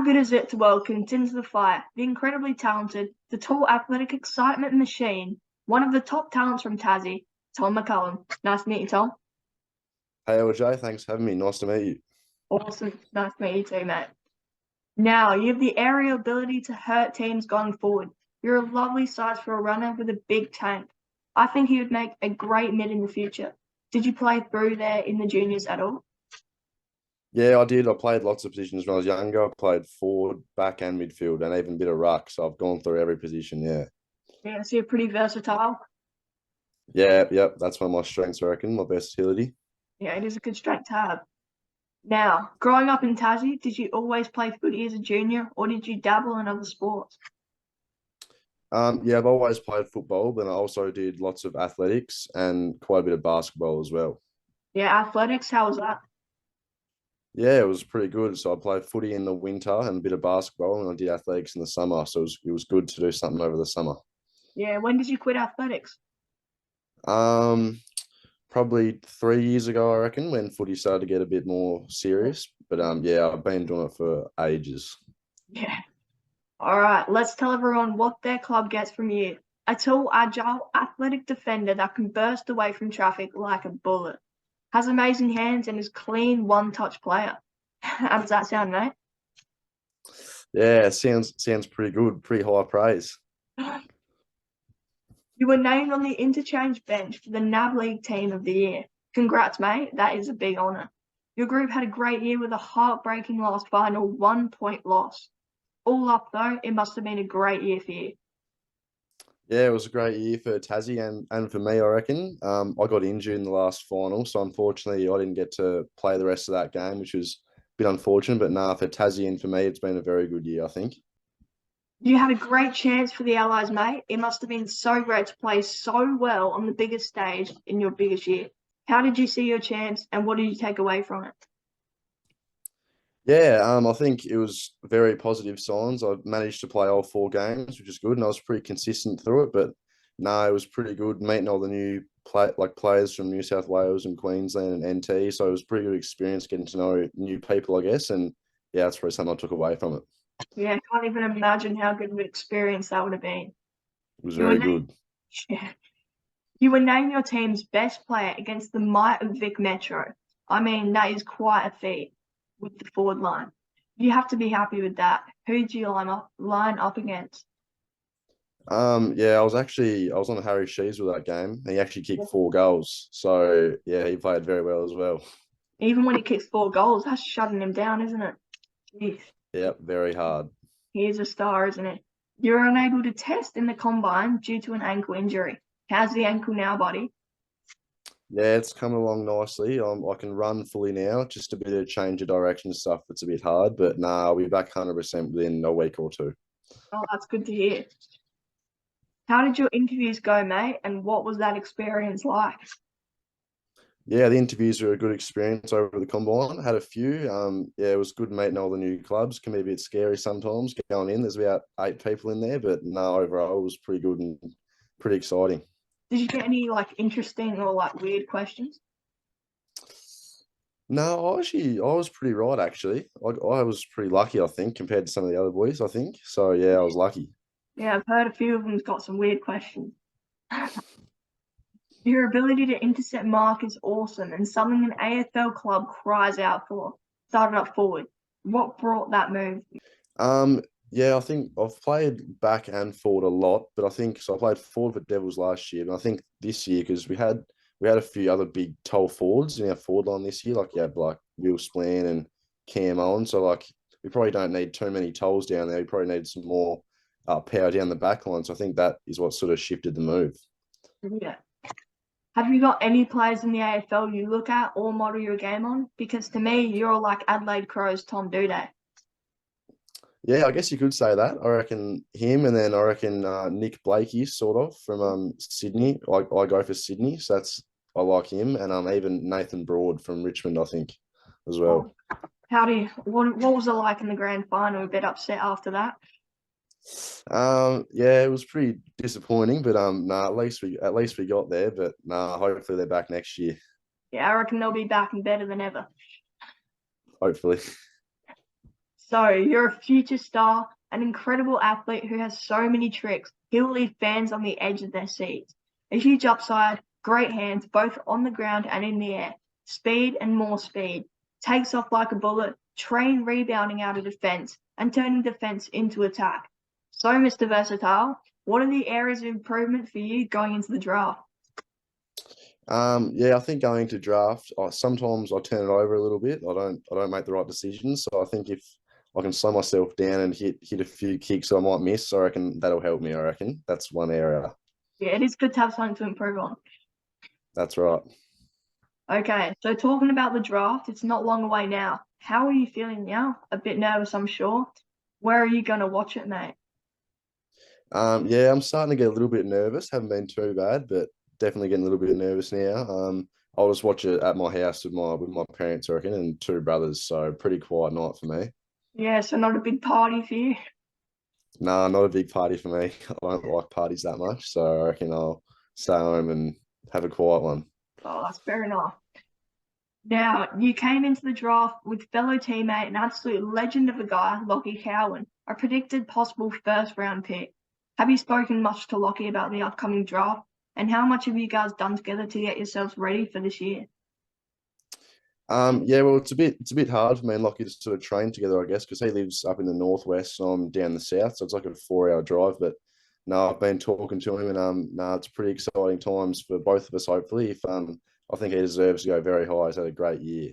good is it to welcome into the fire the incredibly talented, the tall athletic excitement machine, one of the top talents from Tassie, Tom McCullum. Nice to meet you, Tom. Hey, LJ, thanks for having me. Nice to meet you. Awesome. Nice to meet you too, mate. Now, you have the aerial ability to hurt teams going forward. You're a lovely size for a runner with a big tank. I think he would make a great mid in the future. Did you play through there in the juniors at all? Yeah, I did. I played lots of positions when I was younger. I played forward, back, and midfield, and even a bit of ruck. So I've gone through every position. Yeah, Yeah, so you're pretty versatile. yep. That's one of my strengths, I reckon. My versatility. Yeah, it is a good strength to have. Now, growing up in Tassie, did you always play footy as a junior or did you dabble in other sports? Yeah, I've always played football, but I also did lots of athletics and quite a bit of basketball as well. Yeah, athletics, how was that? Yeah, it was pretty good. So I played footy in the winter and a bit of basketball, and I did athletics in the summer. So it was good to do something over the summer. Yeah, when did you quit athletics? Um, Probably 3 years ago, I reckon, when footy started to get a bit more serious. But yeah, I've been doing it for ages. Yeah. All right, let's tell everyone what their club gets from you. A tall, agile, athletic defender that can burst away from traffic like a bullet. Has amazing hands and is clean one-touch player. How does that sound, mate? Yeah, sounds pretty good, pretty high praise. You were named on the interchange bench for the NAB League Team of the Year. Congrats, mate. That is a big honour. Your group had a great year with a heartbreaking last final 1-point loss. All up, though, it must have been a great year for you. Yeah, it was a great year for Tassie and for me, I reckon. I got injured in the last final, so unfortunately I didn't get to play the rest of that game, which was a bit unfortunate. But nah, for Tassie and for me, it's been a very good year, I think. You had a great chance for the Allies, mate. It must have been so great to play so well on the biggest stage in your biggest year. How did you see your chance and what did you take away from it? Yeah, I think it was very positive signs. I managed to play all 4 games, which is good, and I was pretty consistent through it. But no, it was pretty good meeting all the new players from New South Wales and Queensland and NT. So it was a pretty good experience getting to know new people, I guess. And yeah, that's probably something I took away from it. Yeah, I can't even imagine how good of an experience that would have been. It was You were very named, good. yeah. You were named your team's best player against the might of Vic Metro. I mean, that is quite a feat with the forward line. You have to be happy with that. Who do you line up against? Yeah, I was on Harry Shees with that game. He actually kicked 4 goals. So yeah, he played very well as well. Even when he kicks 4 goals, that's shutting him down, isn't it? Jeez. Yeah, very hard. He is a star, isn't it? You're unable to test in the combine due to an ankle injury. How's the ankle now, buddy? Yeah, it's coming along nicely. I can run fully now. Just a bit of change of direction stuff that's a bit hard, but nah, I'll be back 100% within a week or two. Oh, that's good to hear. How did your interviews go, mate? And what was that experience like? Yeah, the interviews were a good experience over the combine. Had a few. Yeah, it was good meeting all the new clubs. Can be a bit scary sometimes going in. There's about 8 people in there, but no, overall it was pretty good and pretty exciting. Did you get any like interesting or like weird questions? No, I was pretty right actually. I was pretty lucky, I think, compared to some of the other boys. I think so. Yeah, I was lucky. Yeah, I've heard a few of them's got some weird questions. Your ability to intercept mark is awesome and something an AFL club cries out for. Started up forward. What brought that move? Um, yeah, I think I've played back and forward a lot, but I think so. I played forward for Devils last year, and I think this year because we had a few other big tall forwards in our forward line this year, like you had like Will Splan and Cam Owen. So like we probably don't need too many tolls down there. We probably need some more power down the back line. So I think that is what sort of shifted the move. Yeah. Have you got any players in the AFL you look at or model your game on? Because to me, you're like Adelaide Crow's Tom Duday. Yeah, I guess you could say that. I reckon him, and then I reckon Nick Blakey, sort of from Sydney. I go for Sydney, so that's I like him, and even Nathan Broad from Richmond, I think, as Oh, well. what was it like in the grand final? A bit upset after that. Yeah, it was pretty disappointing, but nah, at least we got there. But nah, hopefully they're back next year. Yeah, I reckon they'll be back and better than ever. Hopefully. So you're a future star, an incredible athlete who has so many tricks. He'll leave fans on the edge of their seats. A huge upside, great hands, both on the ground and in the air. Speed and more speed. Takes off like a bullet, train rebounding out of defense and turning defense into attack. So, Mr. Versatile, what are the areas of improvement for you going into the draft? Yeah, I think going to draft, sometimes I turn it over a little bit. I don't make the right decisions. So I think if I can slow myself down and hit a few kicks that I might miss, I reckon that'll help me. I reckon that's one area. Yeah, it is good to have something to improve on. That's right. Okay, so talking about the draft, it's not long away now. How are you feeling now? A bit nervous, I'm sure. Where are you going to watch it, mate? Yeah, I'm starting to get a little bit nervous. Haven't been too bad, but definitely getting a little bit nervous now. I'll just watch it at my house with my parents, I reckon, and two brothers. So pretty quiet night for me. Yeah, so not a big party for you. Nah, not a big party for me. I don't like parties that much, so I reckon I'll stay home and have a quiet one. Oh, that's fair enough. Now, you came into the draft with fellow teammate and absolute legend of a guy, Lockie Cowan, a predicted possible first round pick. Have you spoken much to Lockie about the upcoming draft? And how much have you guys done together to get yourselves ready for this year? Yeah, well, it's a bit hard for me and Lockie to sort of train together, I guess, because he lives up in the northwest, and I'm down the south, so it's like a 4 hour drive. But no, I've been talking to him, and no, it's pretty exciting times for both of us. Hopefully, if I think he deserves to go very high. He's had a great year.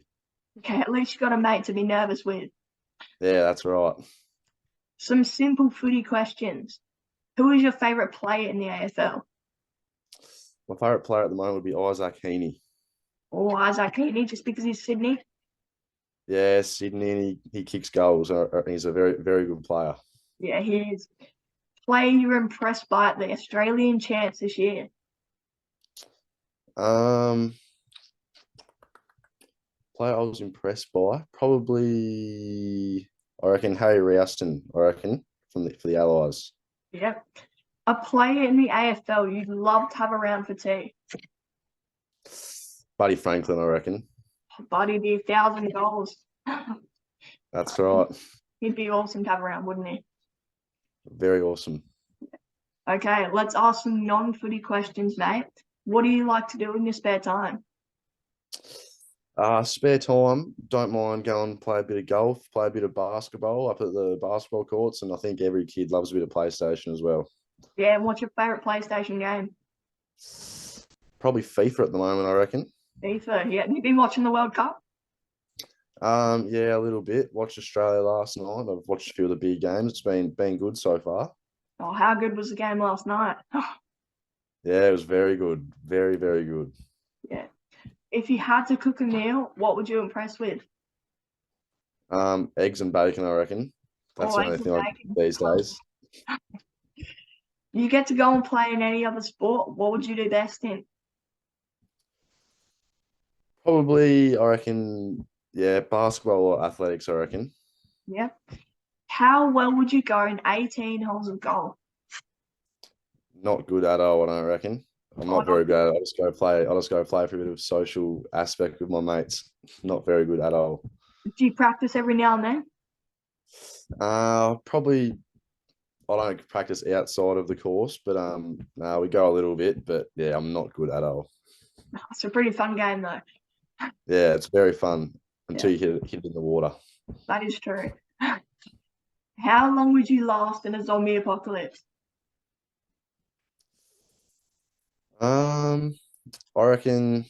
Okay, at least you got a mate to be nervous with. Yeah, that's right. Some simple footy questions. Who is your favourite player in the AFL? My favourite player at the moment would be Isaac Heaney. Or Isaac Heaney, just because he's Sydney? Yeah, Sydney, and he kicks goals. He's a very, very good player. Yeah, he is. Player you were impressed by at the Australian champs this year? Um, Player I was impressed by, probably, I reckon Harry Rouston, I reckon, for the Allies. Yep. A player in the AFL you'd love to have around for tea? Buddy Franklin, I reckon. Buddy, be 1,000 goals. That's right. He'd be awesome to have around, wouldn't he? Very awesome. Okay, let's ask some non-footy questions, mate. What do you like to do in your spare time? Spare time, don't mind going play a bit of golf, play a bit of basketball up at the basketball courts, and I think every kid loves a bit of PlayStation as well. Yeah, and what's your favourite PlayStation game? Probably FIFA at the moment, I reckon. FIFA. Yeah, have you been watching the World Cup? Yeah, a little bit. Watched Australia last night. I've watched a few of the big games. It's been good so far. Oh, how good was the game last night? Yeah, it was very good. Very, very good. Yeah. If you had to cook a meal, what would you impress with? Eggs and bacon, I reckon. That's Oh, the only eggs and thing I can bacon. do these days. You get to go and play in any other sport, what would you do best in? Probably, I reckon, yeah, basketball or athletics, I reckon. Yeah. How well would you go in 18 holes of golf? Not good at all, I don't reckon. I'm Oh, not very good at it. I just go play for a bit of social aspect with my mates. Not very good at all. do you practice every now and then? Probably I don't practice outside of the course, but no, we go a little bit, but yeah, I'm not good at all. It's a pretty fun game, though. Yeah, it's very fun until Yeah, you hit it in the water. that is true. How long would you last in a zombie apocalypse? Um, I reckon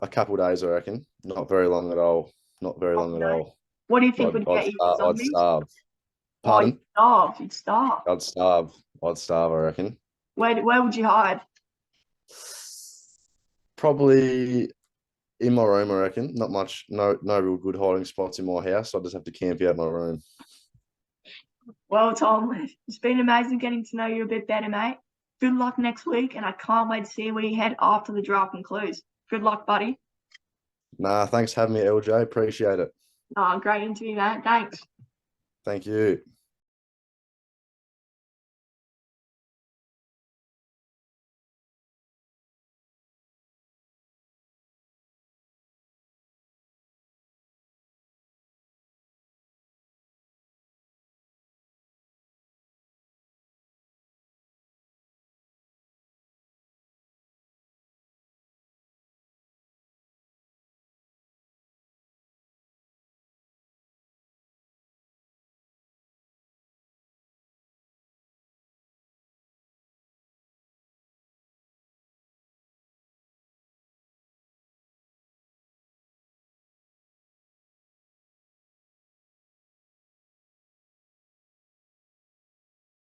a couple of days. I reckon not very long at all. Not very long at all. What do you think would I'd get you the starve. I'd zombies? starve. Oh, you'd Pardon? starve. You'd starve. I'd starve. I'd starve. I reckon. Where would you hide? Probably in my room. I reckon. Not much. No real good hiding spots in my house. I just have to camp out my room. Well, Tom, it's been amazing getting to know you a bit better, mate. Good luck next week, and I can't wait to see where you head after the draft concludes. Good luck, buddy. Nah, thanks for having me, LJ. Appreciate it. Great interview, mate. Thanks. Thank you.